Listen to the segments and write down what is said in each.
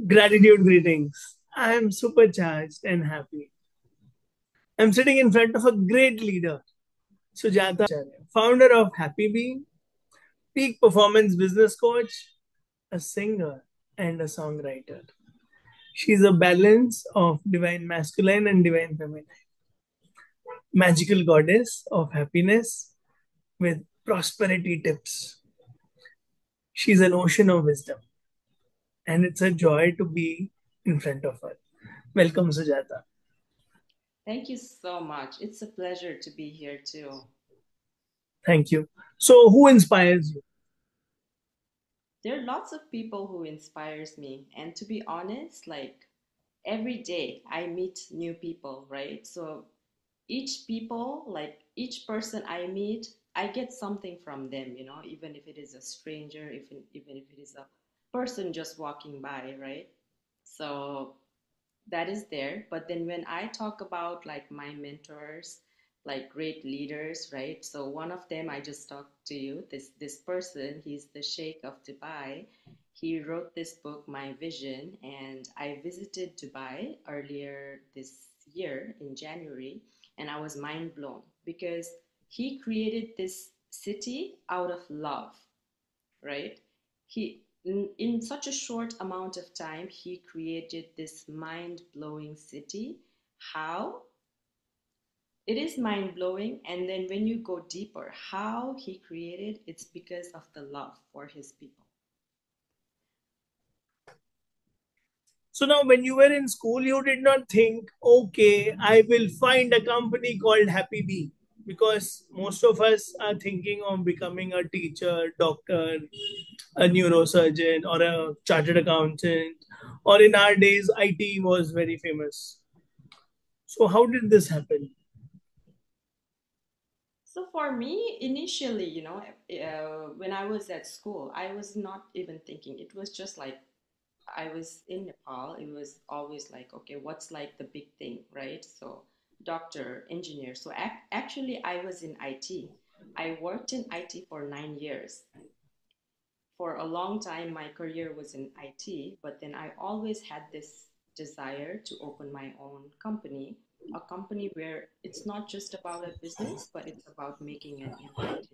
Gratitude greetings. I am supercharged and happy. I'm sitting in front of a great leader, Sujata, founder of HappyB, peak performance business coach, a singer, and a songwriter. She's a balance of divine masculine and divine feminine, magical goddess of happiness with prosperity tips. She's an ocean of wisdom, and it's a joy to be in front of her. Welcome, Sujata. Thank you so much. It's a pleasure to be here too. Thank you. So, who inspires you? There are lots of people who inspires me, and to be honest, like every day I meet new people, right? So each person I meet, I get something from them, even if it is a stranger, even if it is a person just walking by, right? So that is there. But then when I talk about like my mentors, like great leaders, right? So one of them I just talked to you, this person, he's the Sheikh of Dubai. He wrote this book, My Vision, and I visited Dubai earlier this year in January, and I was mind blown because he created this city out of love, right? In such a short amount of time, he created this mind blowing city. How? It is mind blowing. And then when you go deeper, how he created, it's because of the love for his people. So now, when you were in school, you did not think, okay, I will find a company called HappyB, because most of us are thinking of becoming a teacher, doctor, a neurosurgeon, or a chartered accountant, or in our days, IT was very famous. So how did this happen? So for me, initially, when I was at school, I was not even thinking. It was just like I was in Nepal. It was always like, okay, what's like the big thing, right? So doctor, engineer. So actually, I was in IT. I worked in IT for 9 years. For a long time, my career was in IT, but then I always had this desire to open my own company, a company where it's not just about a business, but it's about making an impact.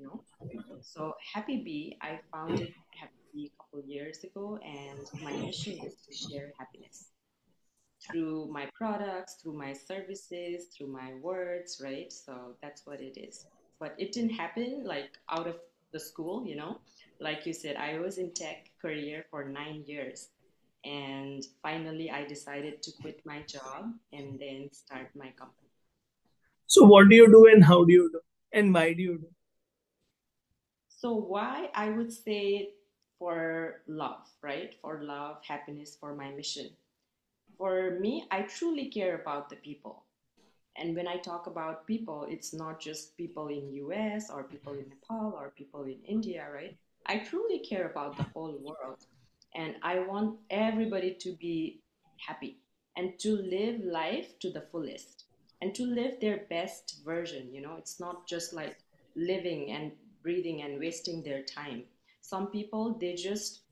So HappyB, I founded HappyB a couple years ago, and my mission is to share happiness through my products, through my services, through my words, right? So that's what it is. But it didn't happen like out of the school. Like you said, I was in tech career for 9 years. And finally, I decided to quit my job and then start my company. So what do you do and how do you do and why do you do? So, why I would say for love, right? For love, happiness, for my mission. For me, I truly care about the people. And when I talk about people, it's not just people in US or people in Nepal or people in India, right? I truly care about the whole world. And I want everybody to be happy and to live life to the fullest and to live their best version. It's not just like living and breathing and wasting their time. Some people, they just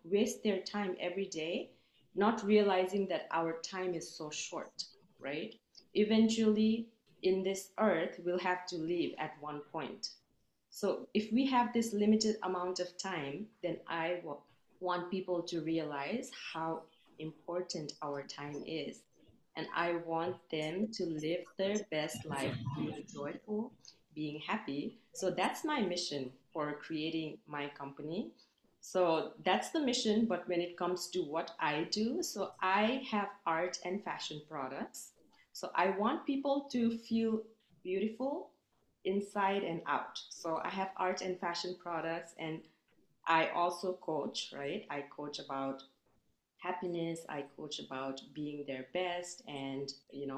waste their time every day, not realizing that our time is so short, right? Eventually, in this earth, we'll have to leave at one point. So, if we have this limited amount of time, then I want people to realize how important our time is. And I want them to live their best life being joyful, being happy. So, that's my mission for creating my company. So that's the mission. But when it comes to what I do, so I have art and fashion products. So I want people to feel beautiful inside and out. So I have art and fashion products, and I also coach, right? I coach about happiness, I coach about being their best and,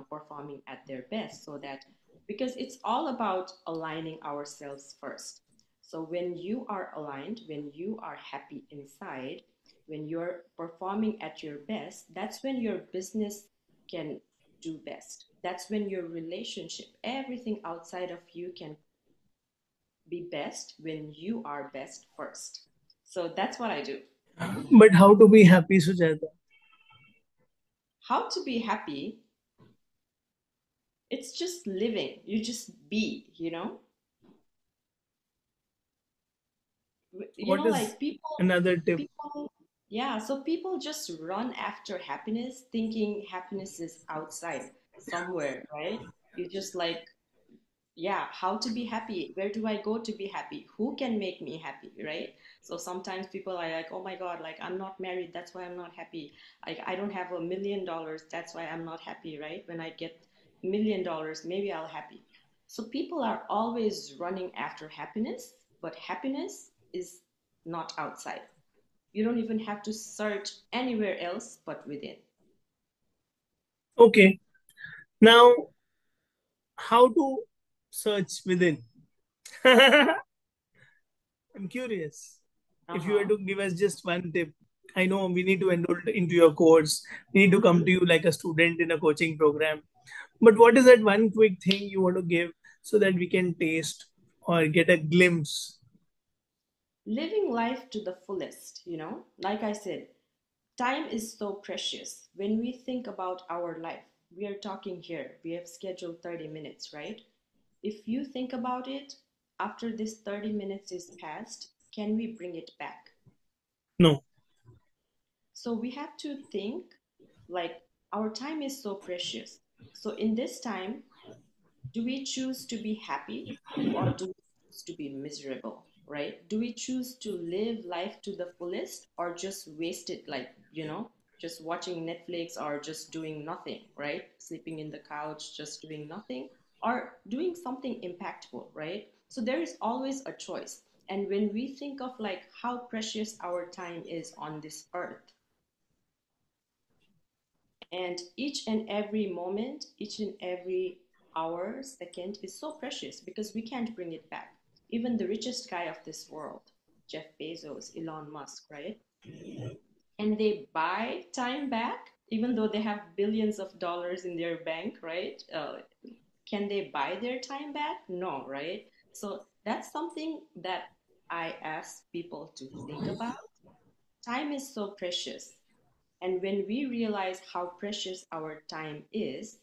performing at their best, so that because it's all about aligning ourselves first. So when you are aligned, when you are happy inside, when you're performing at your best, that's when your business can do best. That's when your relationship, everything outside of you can be best when you are best first. So that's what I do. But how to be happy, Sujata? How to be happy? It's just living. You just be, What is like people another tip? people yeah, so people just run after happiness thinking happiness is outside somewhere, right? You just like, yeah, how to be happy, where do I go to be happy, who can make me happy, right? So sometimes people are like, oh my god, like I'm not married, that's why I'm not happy. Like I don't have $1 million, that's why I'm not happy, right? When I get $1 million, maybe I'll happy. So people are always running after happiness, but happiness is not outside. You don't even have to search anywhere else but within. Okay, now how to search within? I'm curious. If you were Uh-huh. to give us just one tip, I know we need to enroll into your course, we need to come to you like a student in a coaching program. But what is that one quick thing you want to give so that we can taste or get a glimpse? Living life to the fullest, like I said, time is so precious. When we think about our life, we are talking here, we have scheduled 30 minutes, right? If you think about it, after this 30 minutes is passed, can we bring it back? No. So we have to think like our time is so precious. So in this time, do we choose to be happy or do we choose to be miserable, right? Do we choose to live life to the fullest or just waste it, like, just watching Netflix or just doing nothing, right? Sleeping in the couch, just doing nothing, or doing something impactful, right? So there is always a choice. And when we think of like how precious our time is on this earth, and each and every moment, each and every hour, second is so precious because we can't bring it back. Even the richest guy of this world, Jeff Bezos, Elon Musk, right? And they buy time back, even though they have billions of dollars in their bank, right? Can they buy their time back? No, right? So that's something that I ask people to think about. Time is so precious. And when we realize how precious our time is,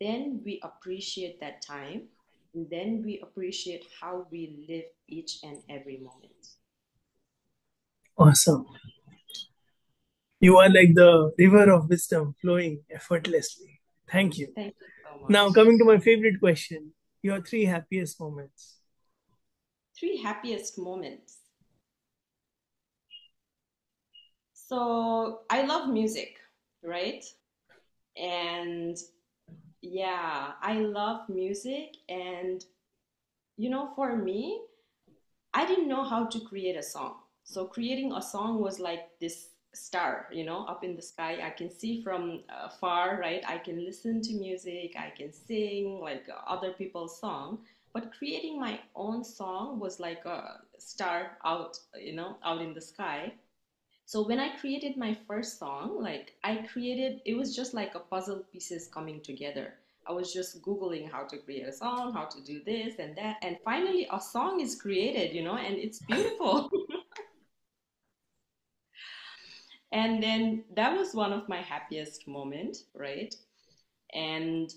then we appreciate that time. And then we appreciate how we live each and every moment. Awesome. You are like the river of wisdom flowing effortlessly. Thank you. Thank you so Now, much. coming to my favorite question, your three happiest moments. Three happiest moments. So I love music, right? And yeah, I love music. And, for me, I didn't know how to create a song. So creating a song was like this star, up in the sky. I can see from far, right? I can listen to music, I can sing like other people's song. But creating my own song was like a star out, out in the sky. So when I created my first song, like I created, it was just like a puzzle pieces coming together. I was just Googling how to create a song, how to do this and that. And finally, a song is created, and it's beautiful. And then that was one of my happiest moments, right? And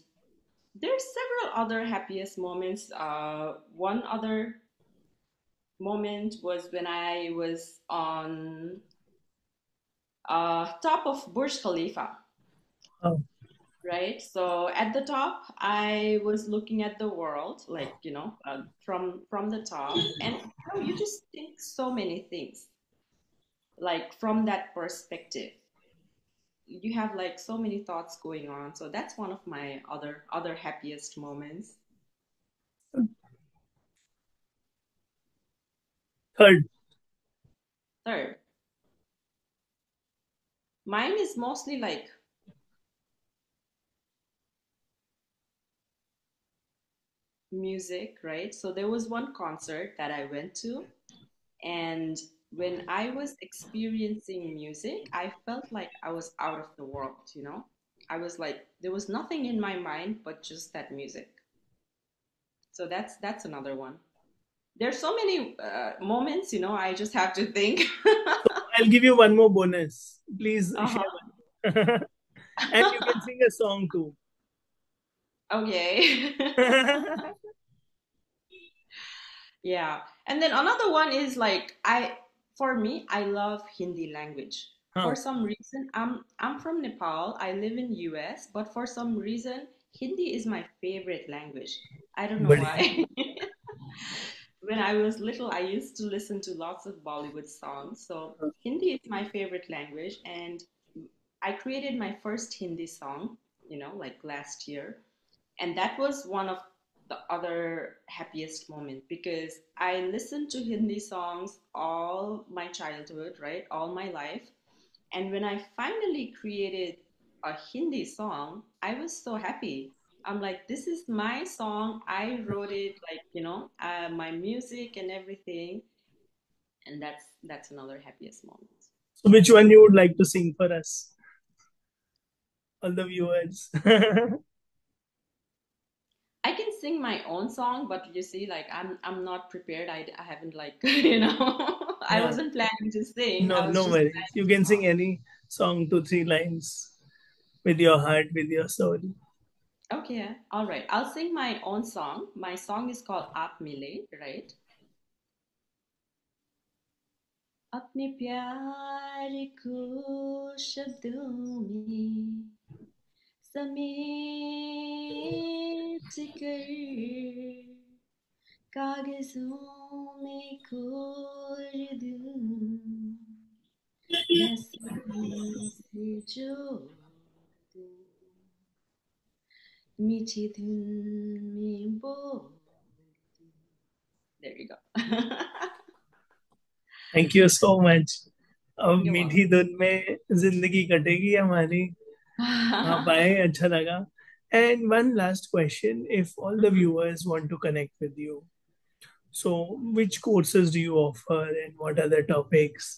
there's several other happiest moments. One other moment was when I was on top of Burj Khalifa. Oh, Right? So at the top, I was looking at the world, like from the top, and you just think so many things, like from that perspective. You have like so many thoughts going on. So that's one of my other happiest moments. third. Third, mine is mostly like music, right? So there was one concert that I went to. And when I was experiencing music, I felt like I was out of the world. I was like, there was nothing in my mind but just that music. So that's another one. There's so many moments, I just have to think. I'll give you one more bonus. Please share Uh-huh. one. And you can sing a song too. Okay. Yeah. And then another one is like for me, I love Hindi language. For Huh. some reason, I'm from Nepal. I live in US, but for some reason, Hindi is my favorite language. I don't know बढ़िया. why. When I was little, I used to listen to lots of Bollywood songs. So Hindi is my favorite language, and I created my first Hindi song, like last year, and that was one of the other happiest moment because I listened to Hindi songs all my childhood, right? All my life. And when I finally created a Hindi song, I was so happy. I'm like, this is my song. I wrote it, like, my music and everything. And that's another happiest moment. So which one you would like to sing for us, all the viewers? I can sing my own song, but you see, like I'm not prepared. I haven't like I Yeah. wasn't planning to sing. No, I was no just worries. planning You to can sing talk. any song, two, three lines with your heart, with your soul. Okay, all right. I'll sing my own song. My song is called "Aap Mile," right? अपने प्यार को शब्दों में समेट कर कागजों में core दूं नसों से जोड़ दूं मीठी धुन में बोल दूं. There you go. Thank you so much. अब You're welcome. मीठी धुन में जिंदगी कटेगी हमारी. आप आए, अच्छा लगा. And one last question: if all the Mhm. viewers want to connect with you, so which courses do you offer and what are the topics?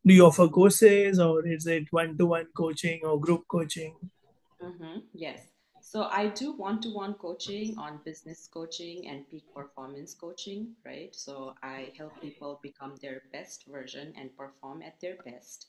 Do you offer courses or is it one-to-one coaching or group coaching? Yes. So I do one-to-one coaching on business coaching and peak performance coaching, right? So I help people become their best version and perform at their best.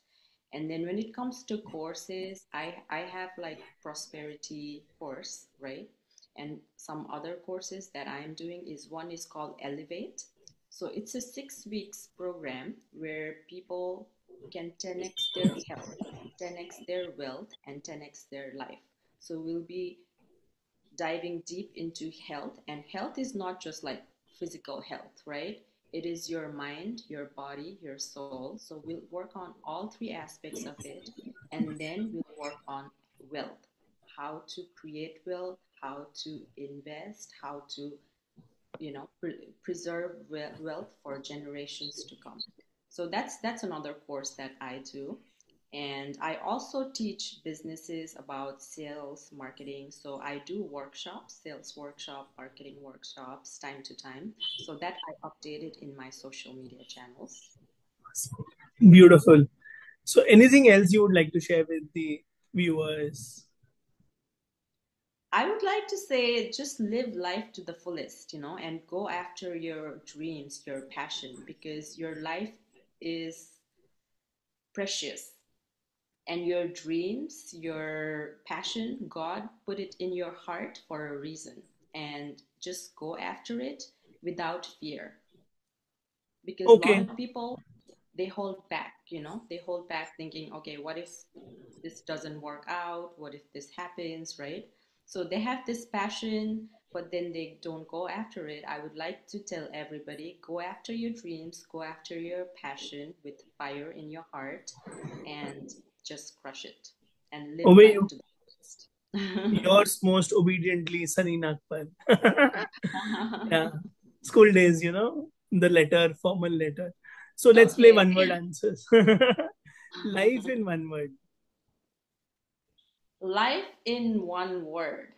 And then when it comes to courses, I have like prosperity course, right? And some other courses that I am doing is one is called Elevate. So it's a 6 weeks program where people can 10x their health, 10x their wealth, and 10x their life. So we'll be diving deep into health, and health is not just like physical health, right? It is your mind, your body, your soul. So we'll work on all three aspects of it, and then we'll work on wealth, how to create wealth, how to invest, how to preserve wealth for generations to come. So that's another course that I do. And I also teach businesses about sales, marketing. So I do workshops, sales workshop, marketing workshops, time to time. So that I updated in my social media channels. Beautiful. So anything else you would like to share with the viewers? I would like to say just live life to the fullest, and go after your dreams, your passion, because your life is precious. And your dreams, your passion, God put it in your heart for a reason. And just go after it without fear. Because a lot Okay. of people, they hold back, they hold back thinking, okay, what if this doesn't work out? What if this happens, right? So they have this passion, but then they don't go after it. I would like to tell everybody, go after your dreams, go after your passion with fire in your heart, and just crush it and live Obey life you. to the fullest. Yours most obediently, Sunny Nagpal. Yeah. School days, the letter, formal letter. So let's play Okay. one word answers. Life in one word. Life in one word.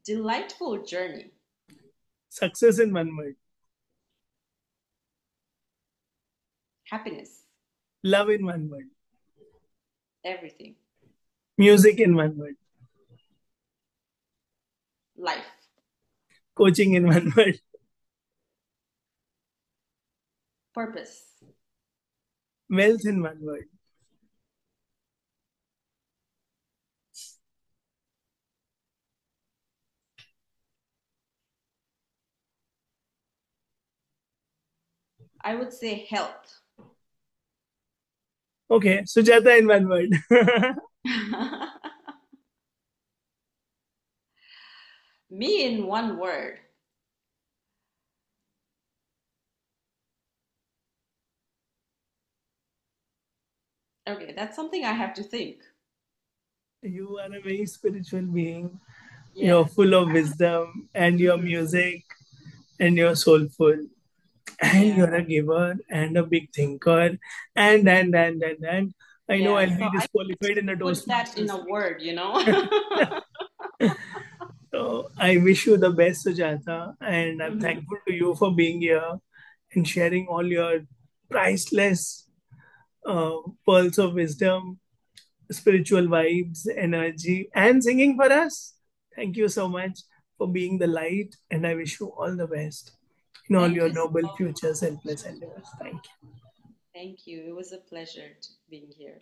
Delightful journey. Success in one word. Happiness. Love in one word. Everything. Music in one word. Life. Coaching in one word. Purpose. Wealth in one word. I would say health. Okay, Sujata in one word. Me in one word. Okay, that's something I have to think. You are a very spiritual being. You're Yes. full of wisdom, and your Hmm. music, and you're soulful, and Yeah. you're a giver and a big thinker, and. I know Yeah. I'll So be I disqualified in the put that in Toastmasters a speech. word, you know? So I wish you the best, Sujata, and I'm Hmm. thankful to you for being here and sharing all your priceless uh, pearls of wisdom, spiritual vibes, energy, and singing for us. Thank you so much for being the light, and I wish you all the best in all Thank your you so noble much. future selfless endeavors. Thank you. Thank you. It was a pleasure being here.